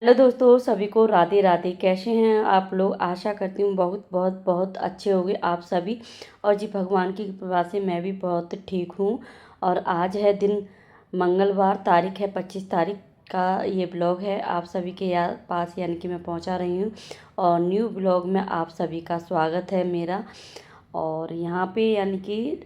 Hello दोस्तों, सभी को राधे राधे। कैसे हैं आप लोग? आशा करती हूँ बहुत बहुत बहुत अच्छे होंगे आप सभी। और जी भगवान की कृपा से मैं भी बहुत ठीक हूँ। और आज है दिन मंगलवार, तारीख है 25 तारीख का ये ब्लॉग है आप सभी के पास, यानी कि मैं पहुँचा रही हूँ। और न्यू ब्लॉग में आप सभी का स्वागत है मेरा। और यहाँ पे यानी कि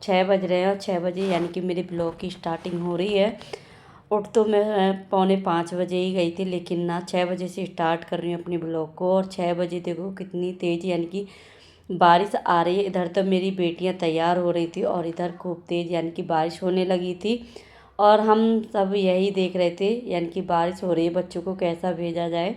6 बज रहे हैं और 6 बजे यानी कि मेरे ब्लॉग की स्टार्टिंग हो रही है। उठ तो मैं 4:45 बजे ही गई थी, लेकिन ना 6 बजे से स्टार्ट कर रही हूँ अपनी ब्लॉग को। और 6 बजे देखो कितनी तेज़ यानी कि बारिश आ रही है। इधर तो मेरी बेटियाँ तैयार हो रही थी और इधर खूब तेज़ यानी कि बारिश होने लगी थी। और हम सब यही देख रहे थे यानी कि बारिश हो रही है, बच्चों को कैसा भेजा जाए।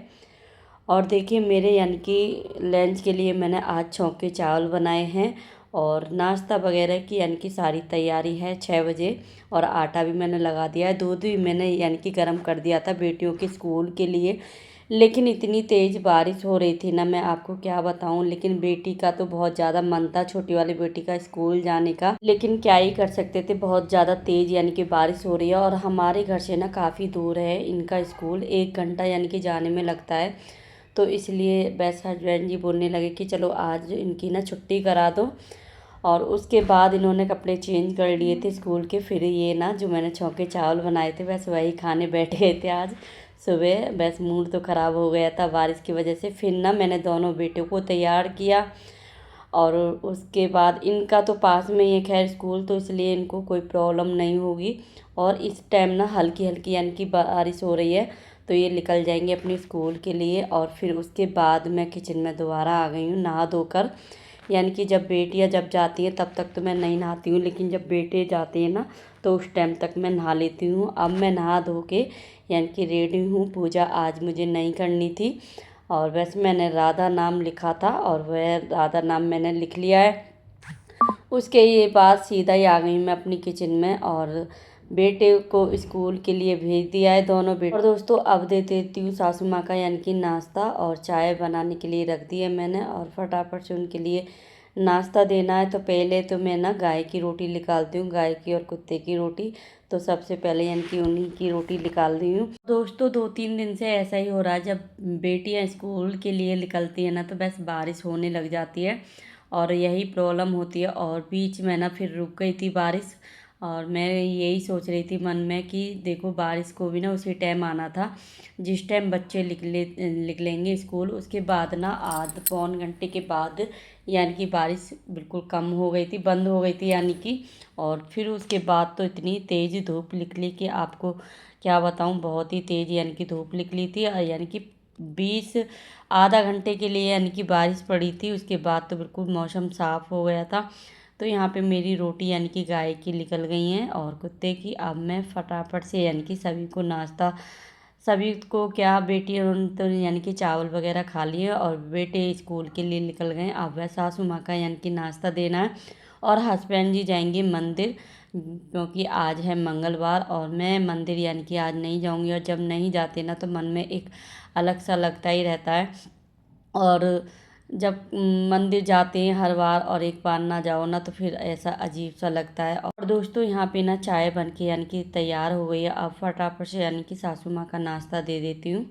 और देखिए मेरे यानी कि लंच के लिए मैंने आज छौंके चावल बनाए हैं। और नाश्ता वगैरह की यानी कि सारी तैयारी है 6 बजे। और आटा भी मैंने लगा दिया है, दूध भी मैंने यानी कि गर्म कर दिया था बेटियों के स्कूल के लिए। लेकिन इतनी तेज़ बारिश हो रही थी ना, मैं आपको क्या बताऊं। लेकिन बेटी का तो बहुत ज़्यादा मन था, छोटी वाली बेटी का स्कूल जाने का, लेकिन क्या ही कर सकते थे, बहुत ज़्यादा तेज़ यानी कि बारिश हो रही है। और हमारे घर से ना काफ़ी दूर है इनका स्कूल, 1 घंटा यानी कि जाने में लगता है। तो इसलिए बस हस्बैंड जी बोलने लगे कि चलो आज इनकी ना छुट्टी करा दो। और उसके बाद इन्होंने कपड़े चेंज कर लिए थे स्कूल के। फिर ये ना जो मैंने छौंके चावल बनाए थे बस वही खाने बैठ गए थे आज सुबह। बस मूड तो ख़राब हो गया था बारिश की वजह से। फिर ना मैंने दोनों बेटों को तैयार किया। और उसके बाद इनका तो पास में ही है खैर स्कूल, तो इसलिए इनको कोई प्रॉब्लम नहीं होगी। और इस टाइम ना हल्की हल्की यानी कि बारिश हो रही है, तो ये निकल जाएंगे अपने स्कूल के लिए। और फिर उसके बाद मैं किचन में दोबारा आ गई हूँ नहा धोकर। यानी कि जब बेटियाँ जब जाती हैं तब तक तो मैं नहीं नहाती हूँ, लेकिन जब बेटे जाते हैं ना तो उस टाइम तक मैं नहा लेती हूँ। अब मैं नहा धो के यानी कि रेडी हूँ। पूजा आज मुझे नहीं करनी थी। और वैसे मैंने राधा नाम लिखा था और वह राधा नाम मैंने लिख लिया है। उसके ये बाद सीधा ही आ गई मैं अपनी किचन में। और बेटे को स्कूल के लिए भेज दिया है दोनों बेटे। और दोस्तों अब दे देती हूँ सासू माँ का यानी कि नाश्ता, और चाय बनाने के लिए रख दी है मैंने। और फटाफट से उनके लिए नाश्ता देना है। तो पहले तो मैं ना गाय की रोटी निकालती हूँ, गाय की और कुत्ते की रोटी। तो सबसे पहले यानी कि उन्हीं की रोटी निकाल दी हूँ। दोस्तों 2-3 दिन से ऐसा ही हो रहा है, जब बेटियाँ स्कूल के लिए निकलती है ना तो बस बारिश होने लग जाती है और यही प्रॉब्लम होती है। और बीच में ना फिर रुक गई थी बारिश। और मैं यही सोच रही थी मन में कि देखो बारिश को भी ना उसी टाइम आना था जिस टाइम बच्चे निकलेंगे स्कूल। उसके बाद ना आध पौन घंटे के बाद यानी कि बारिश बिल्कुल कम हो गई थी, बंद हो गई थी यानी कि। और फिर उसके बाद तो इतनी तेज़ धूप निकली कि आपको क्या बताऊं, बहुत ही तेज़ यानी कि धूप निकली थी। और यानी कि 20 आधा घंटे के लिए यानी कि बारिश पड़ी थी। उसके बाद तो बिल्कुल मौसम साफ़ हो गया था। तो यहाँ पे मेरी रोटी यानी कि गाय की निकल गई हैं और कुत्ते की। अब मैं फटाफट से यानी कि सभी को नाश्ता, सभी को क्या बेटी तो यानी कि चावल वगैरह खा लिए और बेटे स्कूल के लिए निकल गए। अब वह सासू माँ का यानी कि नाश्ता देना है। और हस्बैंड जी जाएंगे मंदिर, क्योंकि आज है मंगलवार और मैं मंदिर यानी कि आज नहीं जाऊंगी। और जब नहीं जाते ना तो मन में एक अलग सा लगता ही रहता है। और जब मंदिर जाते हैं हर बार और एक बार ना जाओ ना तो फिर ऐसा अजीब सा लगता है। और दोस्तों यहाँ पे ना चाय बन के यानी कि तैयार हो गई है। अब फटाफट से यानी कि सासू माँ का नाश्ता दे देती हूँ।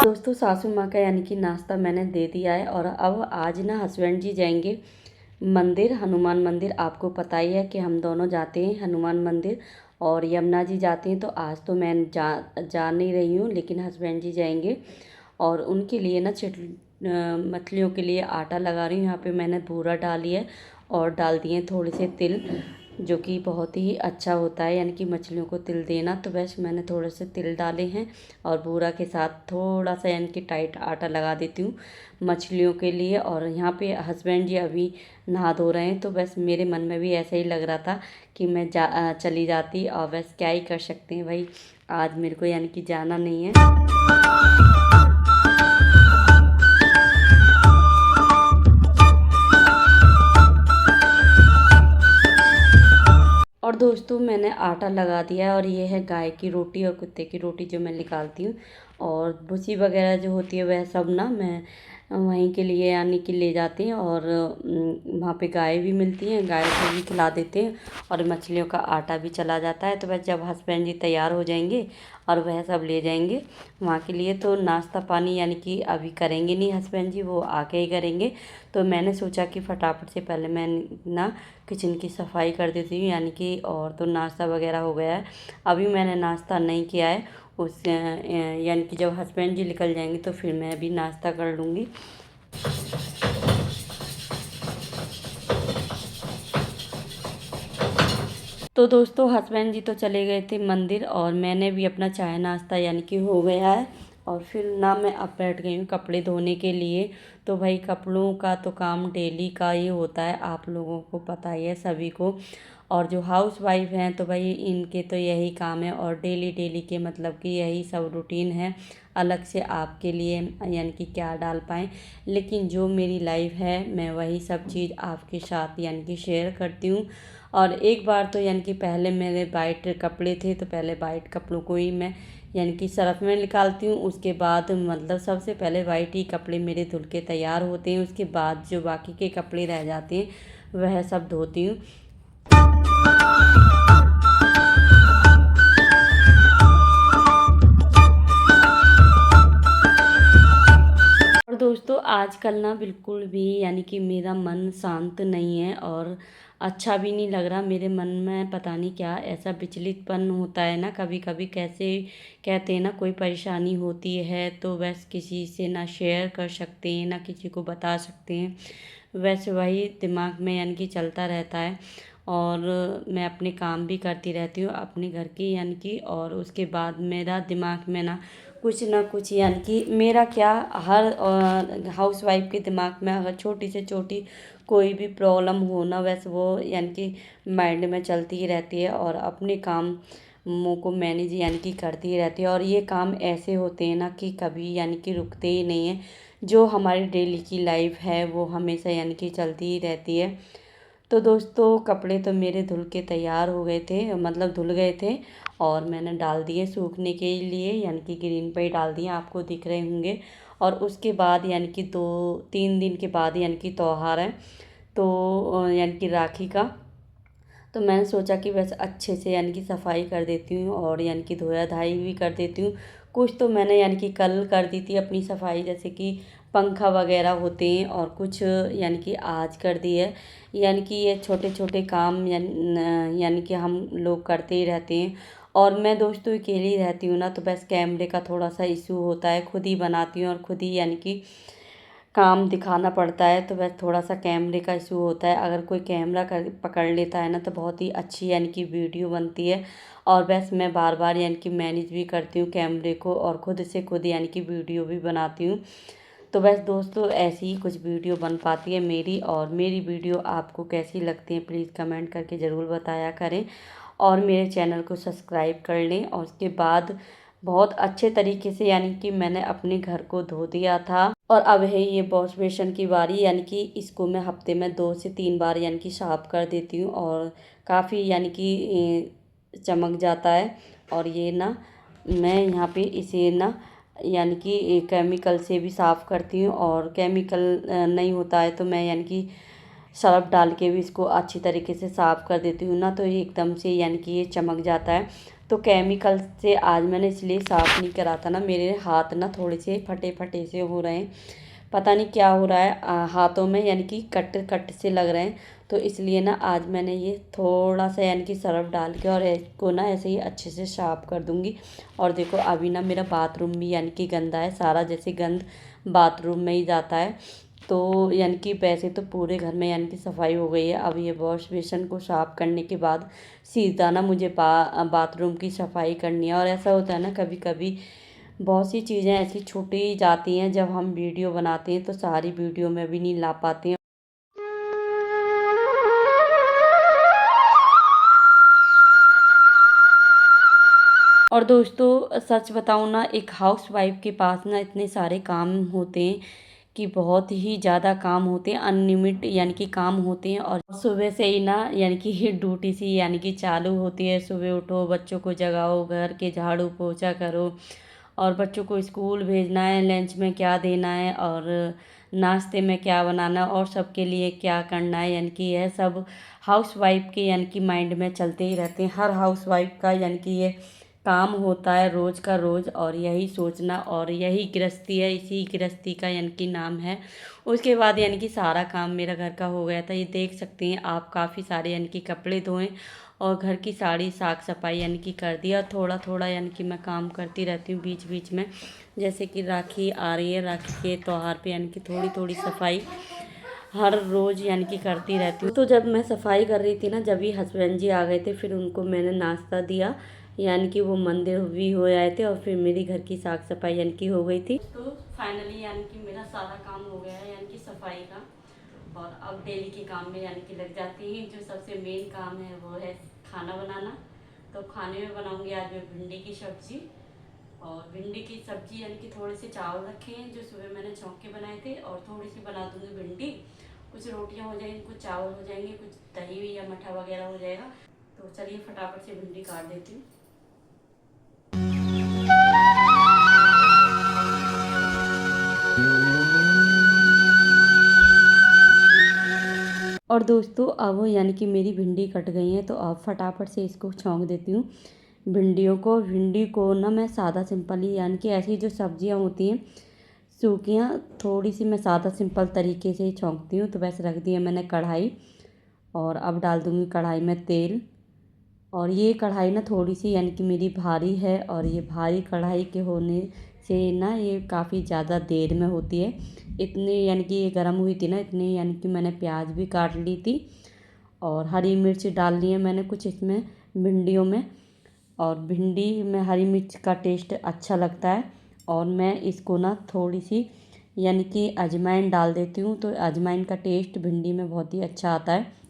दोस्तों सासू माँ का यानी कि नाश्ता मैंने दे दिया है। और अब आज ना हस्बैंड जी जाएंगे मंदिर, हनुमान मंदिर। आपको पता ही है कि हम दोनों जाते हैं हनुमान मंदिर। और यमुना जी जाते हैं, तो आज तो मैं जा नहीं रही हूँ, लेकिन हस्बैंड जी जाएंगे। और उनके लिए ना मछलियों के लिए आटा लगा रही हूँ। यहाँ पे मैंने बूरा डाली है और डाल दिए थोड़े से तिल, जो कि बहुत ही अच्छा होता है यानी कि मछलियों को तिल देना। तो बस मैंने थोड़े से तिल डाले हैं और बूरा के साथ थोड़ा सा यानी कि टाइट आटा लगा देती हूँ मछलियों के लिए। और यहाँ पे हस्बैंड जी अभी नहा धो रहे हैं, तो बस मेरे मन में भी ऐसा ही लग रहा था कि मैं चली जाती। और बस क्या ही कर सकते हैं भाई, आज मेरे को यानी कि जाना नहीं है। और दोस्तों मैंने आटा लगा दिया है और ये है गाय की रोटी और कुत्ते की रोटी जो मैं निकालती हूँ। और भूसी वगैरह जो होती है वह सब ना मैं वहीं के लिए यानी कि ले जाते हैं और वहाँ पे गाय भी मिलती हैं, गाय को भी खिला देते हैं और मछलियों का आटा भी चला जाता है। तो बस जब हस्बैंड जी तैयार हो जाएंगे और वह सब ले जाएंगे वहाँ के लिए, तो नाश्ता पानी यानी कि अभी करेंगे नहीं हस्बैंड जी, वो आके ही करेंगे। तो मैंने सोचा कि फटाफट से पहले मैं ना किचन की सफाई कर देती हूँ यानी कि, और तो नाश्ता वगैरह हो गया है। अभी मैंने नाश्ता नहीं किया है, उस यानी कि जब हस्बैंड जी निकल जाएंगे तो फिर मैं भी नाश्ता कर लूँगी। तो दोस्तों हस्बैंड जी तो चले गए थे मंदिर और मैंने भी अपना चाय नाश्ता यानी कि हो गया है। और फिर ना मैं अब बैठ गई हूँ कपड़े धोने के लिए। तो भाई कपड़ों का तो काम डेली का ही होता है, आप लोगों को पता ही है सभी को। और जो हाउस वाइफ हैं तो भाई इनके तो यही काम है और डेली डेली के मतलब कि यही सब रूटीन है। अलग से आपके लिए यानी कि क्या डाल पाएँ, लेकिन जो मेरी लाइफ है मैं वही सब चीज़ आपके साथ यानी कि शेयर करती हूँ। और एक बार तो यानी कि पहले मेरे वाइट कपड़े थे तो पहले वाइट कपड़ों को ही मैं यानी कि सर्फ़ में निकालती हूँ। उसके बाद मतलब सबसे पहले वाइट ही कपड़े मेरे धुल के तैयार होते हैं, उसके बाद जो बाकी के कपड़े रह जाते हैं वह सब धोती हूँ। और दोस्तों आजकल ना बिल्कुल भी यानी कि मेरा मन शांत नहीं है और अच्छा भी नहीं लग रहा। मेरे मन में पता नहीं क्या ऐसा विचलितपन होता है ना कभी कभी, कैसे कहते हैं ना कोई परेशानी होती है तो बस किसी से ना शेयर कर सकते हैं ना किसी को बता सकते हैं, वैसे वही दिमाग में यानी कि चलता रहता है। और मैं अपने काम भी करती रहती हूँ अपने घर की यानी कि, और उसके बाद मेरा दिमाग में ना कुछ यानी कि मेरा क्या, हर हाउस वाइफ के दिमाग में अगर छोटी से छोटी कोई भी प्रॉब्लम हो ना, वैसे वो यानी कि माइंड में चलती ही रहती है और अपने काम मुँह को मैनेज यानी कि करती ही रहती है। और ये काम ऐसे होते हैं ना कि कभी यानी कि रुकते ही नहीं हैं। जो हमारी डेली की लाइफ है वो हमेशा यानी कि चलती ही रहती है। तो दोस्तों कपड़े तो मेरे धुल के तैयार हो गए थे, मतलब धुल गए थे और मैंने डाल दिए सूखने के लिए यानी कि ग्रीन पे ही डाल दिए, आपको दिख रहे होंगे। और उसके बाद यानी कि 2-3 दिन के बाद यानी कि त्योहार है तो यानी कि राखी का, तो मैंने सोचा कि बस अच्छे से यानी कि सफाई कर देती हूँ और यानी कि धोया धाई भी कर देती हूँ। कुछ तो मैंने यानी कि कल कर दी थी अपनी सफाई, जैसे कि पंखा वगैरह होते हैं, और कुछ यानी कि आज कर दी है। यानी कि ये छोटे छोटे काम यानी कि हम लोग करते ही रहते हैं। और मैं दोस्तों अकेली रहती हूँ ना तो बस कैमरे का थोड़ा सा इशू होता है, खुद ही बनाती हूँ और खुद ही यानी कि काम दिखाना पड़ता है, तो बस थोड़ा सा कैमरे का इशू होता है। अगर कोई कैमरा कर पकड़ लेता है ना तो बहुत ही अच्छी यानी कि वीडियो बनती है। और बस मैं बार बार यानी कि मैनेज भी करती हूँ कैमरे को और खुद से खुद यानी कि वीडियो भी बनाती हूँ। तो बस दोस्तों ऐसी ही कुछ वीडियो बन पाती है मेरी, और मेरी वीडियो आपको कैसी लगती है प्लीज़ कमेंट करके ज़रूर बताया करें। और मेरे चैनल को सब्सक्राइब कर लें। और उसके बाद बहुत अच्छे तरीके से यानी कि मैंने अपने घर को धो दिया था और अब है ये वॉश बेसिन की बारी, यानी कि इसको मैं हफ्ते में 2 से 3 बार यानी कि साफ़ कर देती हूँ और काफ़ी यानी कि चमक जाता है। और ये ना मैं यहाँ पे इसे ना यानी कि केमिकल से भी साफ़ करती हूँ, और केमिकल नहीं होता है तो मैं यानी कि सर्फ़ डाल के भी इसको अच्छी तरीके से साफ़ कर देती हूँ ना, तो ये एकदम से यानी कि ये चमक जाता है। तो केमिकल से आज मैंने इसलिए साफ़ नहीं करा था ना, मेरे हाथ ना थोड़े से फटे फटे से हो रहे हैं, पता नहीं क्या हो रहा है हाथों में, यानी कि कट कट से लग रहे हैं। तो इसलिए ना आज मैंने ये थोड़ा सा यानी कि सर्फ़ डाल के और इसको ना ऐसे ही अच्छे से साफ़ कर दूँगी। और देखो अभी ना मेरा बाथरूम भी यानी कि गंदा है, सारा जैसे गंद बाथरूम में ही जाता है। तो यानी कि वैसे तो पूरे घर में यानी कि सफाई हो गई है। अब ये वॉश बेसिन को साफ़ करने के बाद सीधा ना मुझे बाथरूम की सफाई करनी है। और ऐसा होता है ना कभी कभी बहुत सी चीज़ें ऐसी छूटी जाती हैं, जब हम वीडियो बनाते हैं तो सारी वीडियो में भी नहीं ला पाते हैं। और दोस्तों सच बताऊँ ना, एक हाउस वाइफ के पास ना इतने सारे काम होते हैं कि बहुत ही ज़्यादा काम होते हैं, अनलिमिट यानी कि काम होते हैं। और सुबह से ही ना यानी कि ड्यूटी सी यानी कि चालू होती है। सुबह उठो, बच्चों को जगाओ, घर के झाड़ू पोछा करो और बच्चों को स्कूल भेजना है, लंच में क्या देना है, और नाश्ते में क्या बनाना और सबके लिए क्या करना है, यानी कि यह सब हाउसवाइफ के यानी कि माइंड में चलते ही रहते हैं। हर हाउसवाइफ का यानी कि ये काम होता है रोज़ का रोज़, और यही सोचना, और यही गृहस्थी है, इसी गृहस्थी का यानी कि नाम है। उसके बाद यानी कि सारा काम मेरा घर का हो गया था। ये देख सकते हैं आप, काफ़ी सारे यानी कि कपड़े धोए और घर की सारी साफ सफाई यानी कि कर दिया। थोड़ा थोड़ा यानी कि मैं काम करती रहती हूँ बीच बीच में, जैसे कि राखी आ रही है, राखी के त्यौहार पे यानी कि थोड़ी थोड़ी सफाई हर रोज़ यानी कि करती रहती हूँ। तो जब मैं सफाई कर रही थी ना, जब ही हस्बैंड जी आ गए थे, फिर उनको मैंने नाश्ता दिया, यानी कि वो मंदिर भी हो आए थे, और फिर मेरी घर की साफ सफाई यानी कि हो गई थी। तो फाइनली यानी कि मेरा सारा काम हो गया है यानी कि सफाई का, और अब डेली के काम में यानी कि लग जाती है। जो सबसे मेन काम है वो है खाना बनाना। तो खाने में बनाऊंगी आज मैं भिंडी की सब्जी, और भिंडी की सब्जी यानी कि थोड़े से चावल रखे हैं जो सुबह मैंने छौंक के बनाए थे, और थोड़ी सी बना दूंगी भिंडी। कुछ रोटियां हो जाएंगी, कुछ चावल हो जाएंगे, कुछ दही या मठा वगैरह हो जाएगा। तो चलिए फटाफट से भिंडी काट देती हूँ। और दोस्तों अब यानी कि मेरी भिंडी कट गई है, तो अब फटाफट से इसको छौंक देती हूँ भिंडियों को। भिंडी को ना मैं सादा सिंपल ही, यानी कि ऐसी जो सब्जियां होती हैं सूखियाँ, थोड़ी सी मैं सादा सिंपल तरीके से ही छौंकती हूँ। तो बस रख दिया मैंने कढ़ाई, और अब डाल दूँगी कढ़ाई में तेल। और ये कढ़ाई ना थोड़ी सी यानी कि मेरी भारी है, और ये भारी कढ़ाई के होने से ना ये काफ़ी ज़्यादा देर में होती है। इतनी यानी कि ये गर्म हुई थी ना, इतनी यानी कि मैंने प्याज भी काट ली थी, और हरी मिर्च डाल ली है मैंने कुछ इसमें भिंडियों में। और भिंडी में हरी मिर्च का टेस्ट अच्छा लगता है। और मैं इसको ना थोड़ी सी यानी कि अजवाइन डाल देती हूँ, तो अजवाइन का टेस्ट भिंडी में बहुत ही अच्छा आता है।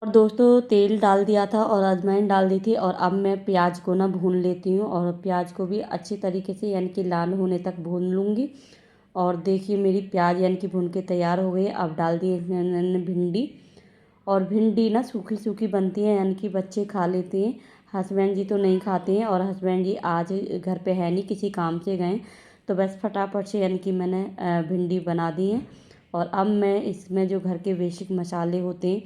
और दोस्तों तेल डाल दिया था और अजवाइन डाल दी थी, और अब मैं प्याज को ना भून लेती हूँ, और प्याज को भी अच्छी तरीके से यानी कि लाल होने तक भून लूँगी। और देखिए मेरी प्याज यानी कि भून के तैयार हो गई। अब डाल दी इसमें मैंने भिंडी, और भिंडी ना सूखी सूखी बनती है, यानी कि बच्चे खा लेते हैं, हस्बैंड जी तो नहीं खाते हैं, और हस्बैंड जी आज घर पे है नहीं, किसी काम से गए। तो बस फटाफट से यानी कि मैंने भिंडी बना दी है। और अब मैं इसमें जो घर के बेसिक मसाले होते हैं,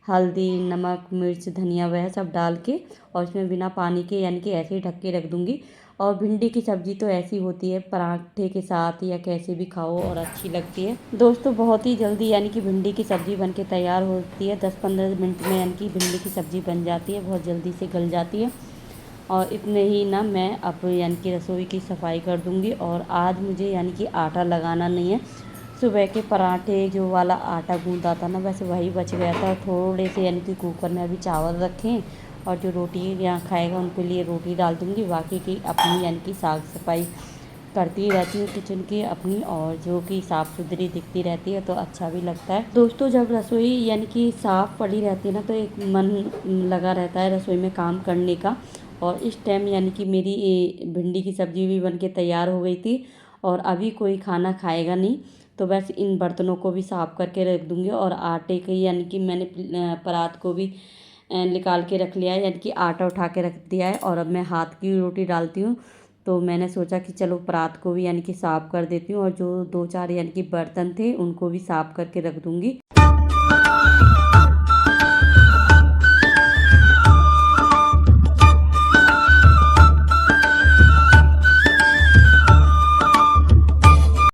हल्दी, नमक, मिर्च, धनिया, वह सब डाल के, और इसमें बिना पानी के यानी कि ऐसे ही ढक के रख दूँगी। और भिंडी की सब्ज़ी तो ऐसी होती है, पराठे के साथ या कैसे भी खाओ और अच्छी लगती है। दोस्तों बहुत ही जल्दी यानी कि भिंडी की सब्ज़ी बन के तैयार होती है, 10-15 मिनट में यानी कि भिंडी की सब्ज़ी बन जाती है, बहुत जल्दी से गल जाती है। और इतने ही ना मैं अब यानी कि रसोई की सफाई कर दूँगी। और आज मुझे यानी कि आटा लगाना नहीं है। सुबह के पराठे जो वाला आटा गूँदा था ना, बस वही बच गया था। थोड़े से यानी कि कुकर में अभी चावल रखें, और जो रोटी यहाँ खाएगा उनके लिए रोटी डाल दूँगी। बाकी की अपनी यानी कि साफ़ सफाई करती ही रहती हूँ किचन की अपनी, और जो कि साफ़ सुथरी दिखती रहती है तो अच्छा भी लगता है। दोस्तों जब रसोई यानी कि साफ़ पड़ी रहती है ना, तो एक मन लगा रहता है रसोई में काम करने का। और इस टाइम यानी कि मेरी ये भिंडी की सब्ज़ी भी बन के तैयार हो गई थी, और अभी कोई खाना खाएगा नहीं, तो बस इन बर्तनों को भी साफ़ करके रख दूँगी। और आटे के यानी कि मैंने परात को भी निकाल के रख लिया है, यानी कि आटा उठा के रख दिया है। और अब मैं हाथ की रोटी डालती हूँ, तो मैंने सोचा कि चलो परात को भी यानी कि साफ़ कर देती हूँ, और जो 2-4 यानी कि बर्तन थे उनको भी साफ़ करके रख दूँगी।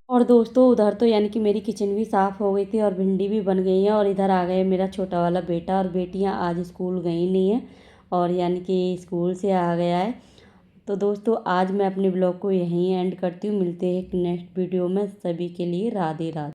और दोस्तों उधर तो यानी कि मेरी किचन भी साफ़ हो गई थी, और भिंडी भी बन गई है। और इधर आ गए मेरा छोटा वाला बेटा, और बेटियां आज स्कूल गई नहीं है, और यानी कि स्कूल से आ गया है। तो दोस्तों आज मैं अपने ब्लॉग को यहीं एंड करती हूँ। मिलते हैं एक नेक्स्ट वीडियो में। सभी के लिए राधे राधे।